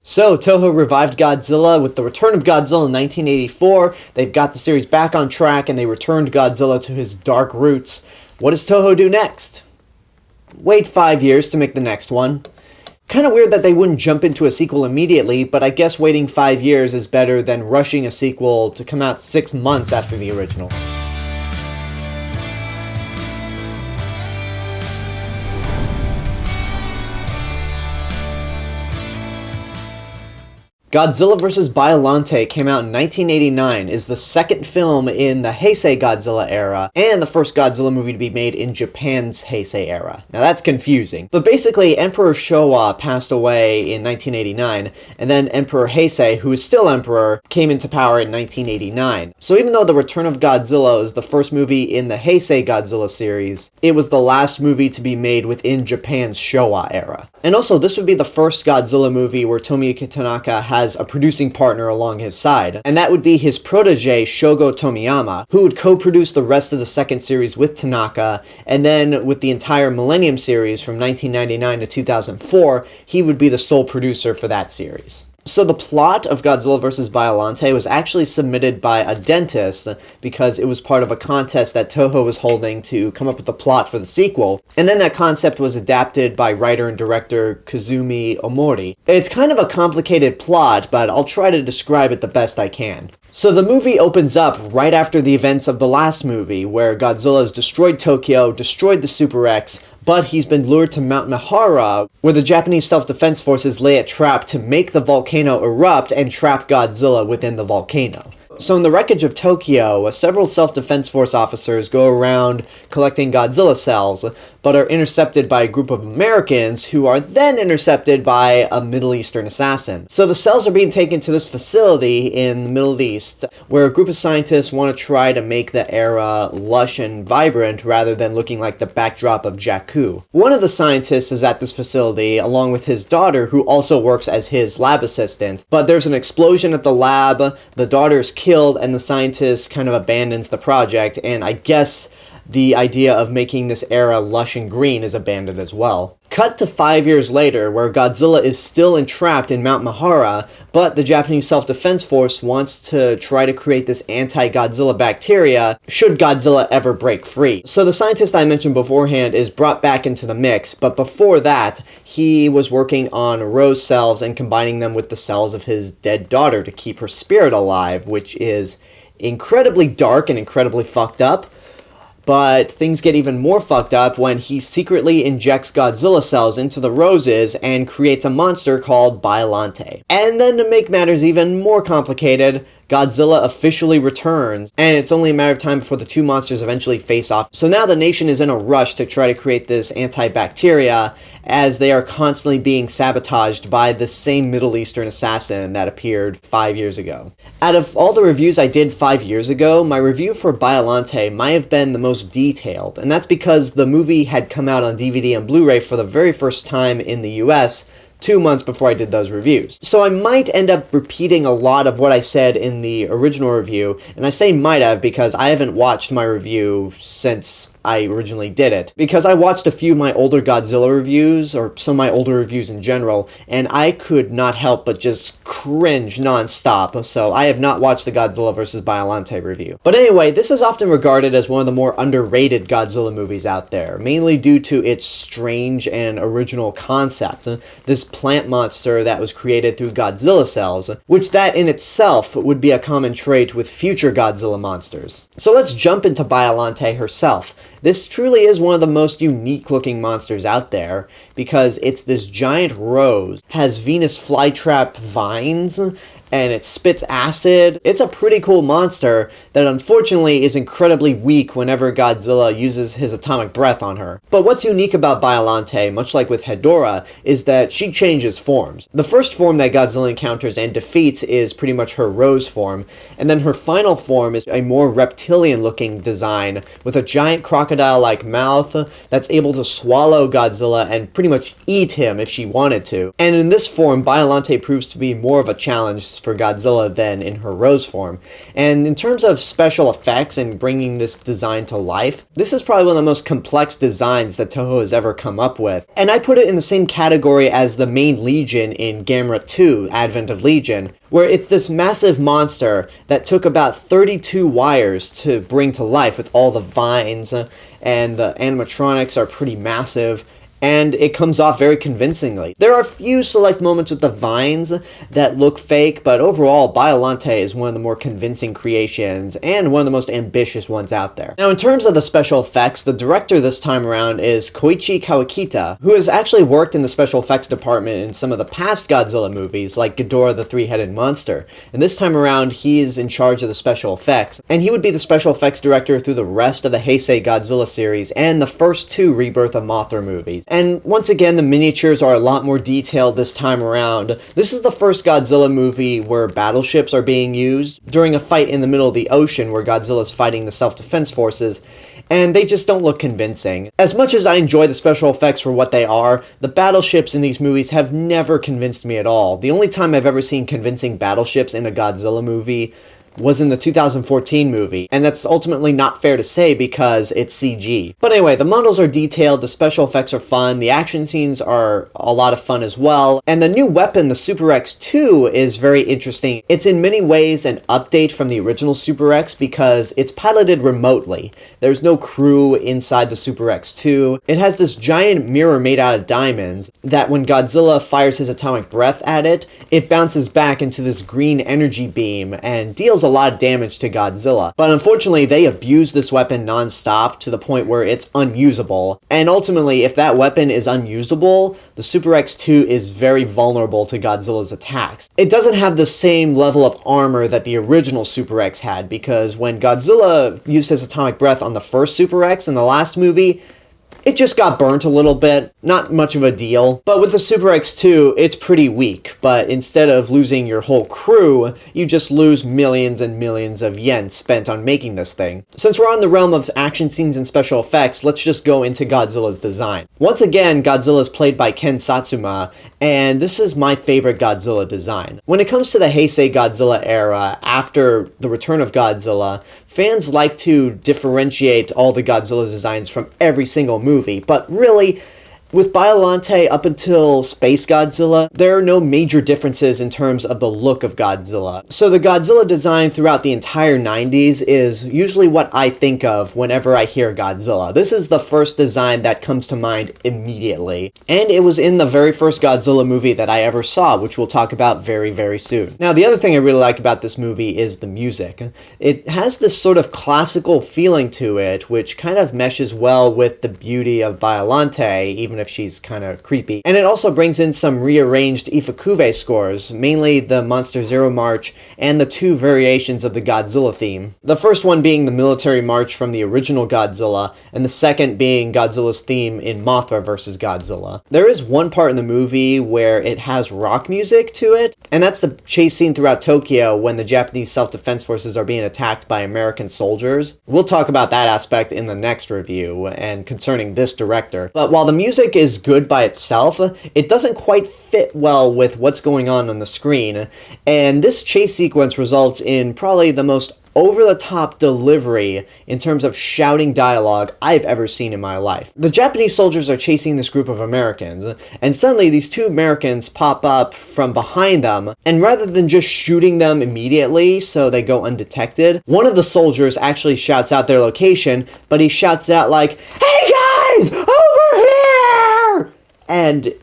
So, Toho revived Godzilla with the Return of Godzilla in 1984. They've got the series back on track and they returned Godzilla to his dark roots. What does Toho do next? Wait 5 years to make the next one. Kinda weird that they wouldn't jump into a sequel immediately, but I guess waiting 5 years is better than rushing a sequel to come out 6 months after the original. Godzilla vs. Biollante came out in 1989, is the second film in the Heisei Godzilla era, and the first Godzilla movie to be made in Japan's Heisei era. Now that's confusing, but basically Emperor Showa passed away in 1989, and then Emperor Heisei, who is still emperor, came into power in 1989. So even though The Return of Godzilla is the first movie in the Heisei Godzilla series, it was the last movie to be made within Japan's Showa era. And also, this would be the first Godzilla movie where Tomoyuki Tanaka has a producing partner along his side, and that would be his protege Shogo Tomiyama, who would co-produce the rest of the second series with Tanaka, and then with the entire Millennium series from 1999 to 2004, he would be the sole producer for that series. So the plot of Godzilla vs. Biollante was actually submitted by a dentist because it was part of a contest that Toho was holding to come up with a plot for the sequel, and then that concept was adapted by writer and director Kazumi Ōmori. It's kind of a complicated plot, but I'll try to describe it the best I can. So the movie opens up right after the events of the last movie, where Godzilla has destroyed Tokyo, destroyed the Super X, but he's been lured to Mount Mihara, where the Japanese self-defense forces lay a trap to make the volcano erupt and trap Godzilla within the volcano. So in the wreckage of Tokyo, several self-defense force officers go around collecting Godzilla cells, but are intercepted by a group of Americans who are then intercepted by a Middle Eastern assassin. So the cells are being taken to this facility in the Middle East, where a group of scientists want to try to make the era lush and vibrant rather than looking like the backdrop of Jakku. One of the scientists is at this facility, along with his daughter, who also works as his lab assistant, but there's an explosion at the lab, the daughter's killed, and the scientist kind of abandons the project, and I guess the idea of making this era lush and green is abandoned as well. Cut to 5 years later, where Godzilla is still entrapped in Mount Mihara, but the Japanese Self-Defense Force wants to try to create this anti-Godzilla bacteria should Godzilla ever break free. So the scientist I mentioned beforehand is brought back into the mix, but before that, he was working on rose cells and combining them with the cells of his dead daughter to keep her spirit alive, which is incredibly dark and incredibly fucked up. But things get even more fucked up when he secretly injects Godzilla cells into the roses and creates a monster called Biollante. And then to make matters even more complicated, Godzilla officially returns, and it's only a matter of time before the two monsters eventually face off. So now the nation is in a rush to try to create this antibacteria, as they are constantly being sabotaged by the same Middle Eastern assassin that appeared 5 years ago. Out of all the reviews I did 5 years ago, my review for Biollante might have been the most detailed, and that's because the movie had come out on DVD and Blu-ray for the very first time in the US 2 months before I did those reviews. So I might end up repeating a lot of what I said in the original review, and I say might have because I haven't watched my review since I originally did it. Because I watched a few of my older Godzilla reviews, or some of my older reviews in general, and I could not help but just cringe non-stop, so I have not watched the Godzilla vs. Biollante review. But anyway, this is often regarded as one of the more underrated Godzilla movies out there, mainly due to its strange and original concept. This plant monster that was created through Godzilla cells, which that in itself would be a common trait with future Godzilla monsters. So let's jump into Biollante herself. This truly is one of the most unique looking monsters out there, because it's this giant rose, has Venus flytrap vines, and it spits acid. It's a pretty cool monster that unfortunately is incredibly weak whenever Godzilla uses his atomic breath on her. But what's unique about Biollante, much like with Hedorah, is that she changes forms. The first form that Godzilla encounters and defeats is pretty much her rose form, and then her final form is a more reptilian looking design with a giant crocodile crocodile-like mouth that's able to swallow Godzilla and pretty much eat him if she wanted to. And in this form, Biollante proves to be more of a challenge for Godzilla than in her Rose form. And in terms of special effects and bringing this design to life, this is probably one of the most complex designs that Toho has ever come up with. And I put it in the same category as the main Legion in Gamera 2, Advent of Legion, where it's this massive monster that took about 32 wires to bring to life with all the vines, and the animatronics are pretty massive, and it comes off very convincingly. There are a few select moments with the vines that look fake, but overall, Biollante is one of the more convincing creations and one of the most ambitious ones out there. Now, in terms of the special effects, the director this time around is Koichi Kawakita, who has actually worked in the special effects department in some of the past Godzilla movies, like Ghidorah the Three-Headed Monster. And this time around, he is in charge of the special effects, and he would be the special effects director through the rest of the Heisei Godzilla series and the first two Rebirth of Mothra movies. And once again, the miniatures are a lot more detailed this time around. This is the first Godzilla movie where battleships are being used during a fight in the middle of the ocean where Godzilla's fighting the self-defense forces, and they just don't look convincing. As much as I enjoy the special effects for what they are, the battleships in these movies have never convinced me at all. The only time I've ever seen convincing battleships in a Godzilla movie was in the 2014 movie, and that's ultimately not fair to say because it's CG. But anyway, the models are detailed, the special effects are fun, the action scenes are a lot of fun as well, and the new weapon, the Super X-2, is very interesting. It's in many ways an update from the original Super X because it's piloted remotely. There's no crew inside the Super X-2. It has this giant mirror made out of diamonds that when Godzilla fires his atomic breath at it, it bounces back into this green energy beam and deals a lot of damage to Godzilla. But unfortunately, they abuse this weapon non-stop to the point where it's unusable. And ultimately, if that weapon is unusable, the Super X-2 is very vulnerable to Godzilla's attacks. It doesn't have the same level of armor that the original Super X had, because when Godzilla used his atomic breath on the first Super X in the last movie, it just got burnt a little bit, not much of a deal. But with the Super X-2, it's pretty weak, but instead of losing your whole crew, you just lose millions and millions of yen spent on making this thing. Since we're on the realm of action scenes and special effects, let's just go into Godzilla's design. Once again, Godzilla is played by Ken Satsuma, and this is my favorite Godzilla design. When it comes to the Heisei Godzilla era, after the Return of Godzilla, fans like to differentiate all the Godzilla designs from every single movie, but really, with Biollante up until Space Godzilla, there are no major differences in terms of the look of Godzilla. So the Godzilla design throughout the entire 90s is usually what I think of whenever I hear Godzilla. This is the first design that comes to mind immediately. And it was in the very first Godzilla movie that I ever saw, which we'll talk about very, very soon. Now, the other thing I really like about this movie is the music. It has this sort of classical feeling to it, which kind of meshes well with the beauty of Biollante, even if she's kind of creepy. And it also brings in some rearranged Ifukube scores, mainly the Monster Zero March and the two variations of the Godzilla theme. The first one being the military march from the original Godzilla, and the second being Godzilla's theme in Mothra vs. Godzilla. There is one part in the movie where it has rock music to it, and that's the chase scene throughout Tokyo when the Japanese self-defense forces are being attacked by American soldiers. We'll talk about that aspect in the next review and concerning this director. But while the music is good by itself, it doesn't quite fit well with what's going on the screen, and this chase sequence results in probably the most over-the-top delivery in terms of shouting dialogue I've ever seen in my life. The Japanese soldiers are chasing this group of Americans, and suddenly these two Americans pop up from behind them, and rather than just shooting them immediately so they go undetected, one of the soldiers actually shouts out their location, but he shouts out like, "Hey guys, over here!" And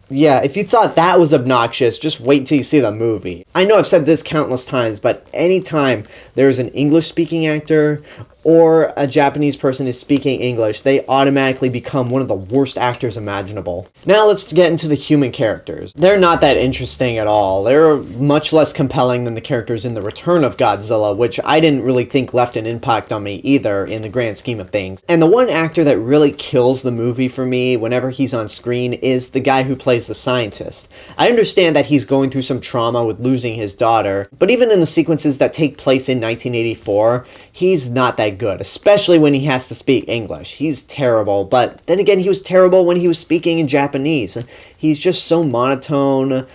yeah, if you thought that was obnoxious, just wait till you see the movie. I know I've said this countless times, but anytime there's an English-speaking actor or a Japanese person is speaking English, they automatically become one of the worst actors imaginable. Now let's get into the human characters. They're not that interesting at all. They're much less compelling than the characters in The Return of Godzilla, which I didn't really think left an impact on me either in the grand scheme of things. And the one actor that really kills the movie for me whenever he's on screen is the guy who plays the scientist. I understand that he's going through some trauma with losing his daughter, but even in the sequences that take place in 1984, he's not that good, especially when he has to speak English. He's terrible, but then again, he was terrible when he was speaking in Japanese. He's just so monotone.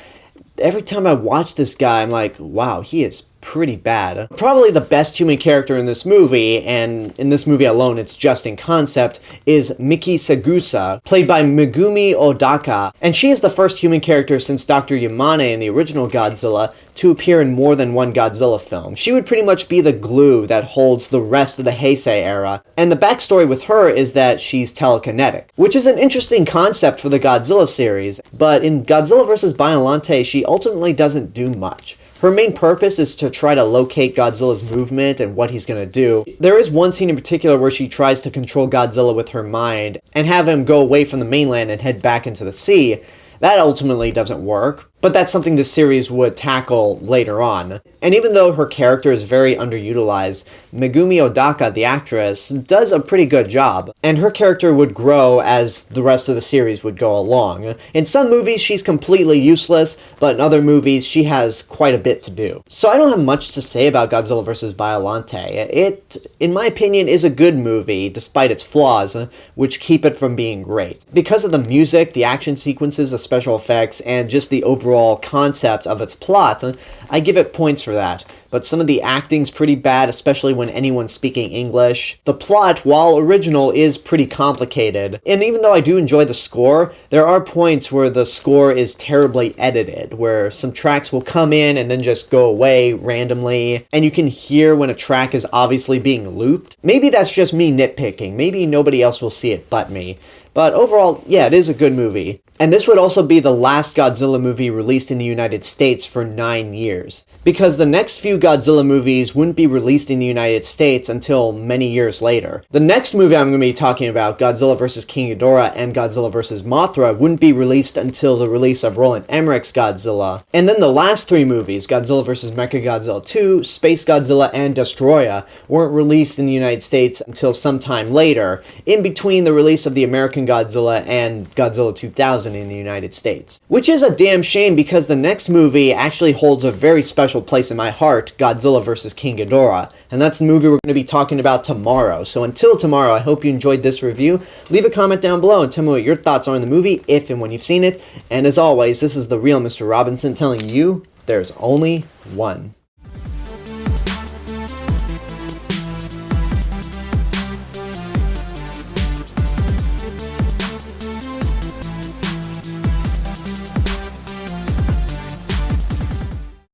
Every time I watch this guy, I'm like, wow, he is pretty bad. Probably the best human character in this movie, and in this movie alone it's just in concept, is Miki Sagusa, played by Megumi Odaka, and she is the first human character since Dr. Yamane in the original Godzilla to appear in more than one Godzilla film. She would pretty much be the glue that holds the rest of the Heisei era, and the backstory with her is that she's telekinetic, which is an interesting concept for the Godzilla series, but in Godzilla vs. Biollante she ultimately doesn't do much. Her main purpose is to try to locate Godzilla's movement and what he's gonna do. There is one scene in particular where she tries to control Godzilla with her mind and have him go away from the mainland and head back into the sea. That ultimately doesn't work, but that's something this series would tackle later on. And even though her character is very underutilized, Megumi Odaka, the actress, does a pretty good job, and her character would grow as the rest of the series would go along. In some movies, she's completely useless, but in other movies, she has quite a bit to do. So I don't have much to say about Godzilla vs. Biollante. It, in my opinion, is a good movie, despite its flaws, which keep it from being great. Because of the music, the action sequences, the special effects, and just the overall concept of its plot, I give it points for that. But some of the acting's pretty bad, especially when anyone's speaking English. The plot, while original, is pretty complicated. And even though I do enjoy the score, there are points where the score is terribly edited, where some tracks will come in and then just go away randomly, and you can hear when a track is obviously being looped. Maybe that's just me nitpicking. Maybe nobody else will see it but me. But overall, yeah, it is a good movie. And this would also be the last Godzilla movie released in the United States for 9 years. Because the next few Godzilla movies wouldn't be released in the United States until many years later. The next movie I'm going to be talking about, Godzilla vs. King Ghidorah and Godzilla vs. Mothra, wouldn't be released until the release of Roland Emmerich's Godzilla. And then the last 3 movies, Godzilla vs. Mechagodzilla 2, Space Godzilla, and Destroya, weren't released in the United States until sometime later, in between the release of the American Godzilla and Godzilla 2000 in the United States. Which is a damn shame because the next movie actually holds a very special place in my heart, Godzilla vs. King Ghidorah, and that's the movie we're going to be talking about tomorrow. So until tomorrow, I hope you enjoyed this review. Leave a comment down below and tell me what your thoughts are on the movie, if and when you've seen it. And as always, this is the real Mr. Robinson telling you there's only one.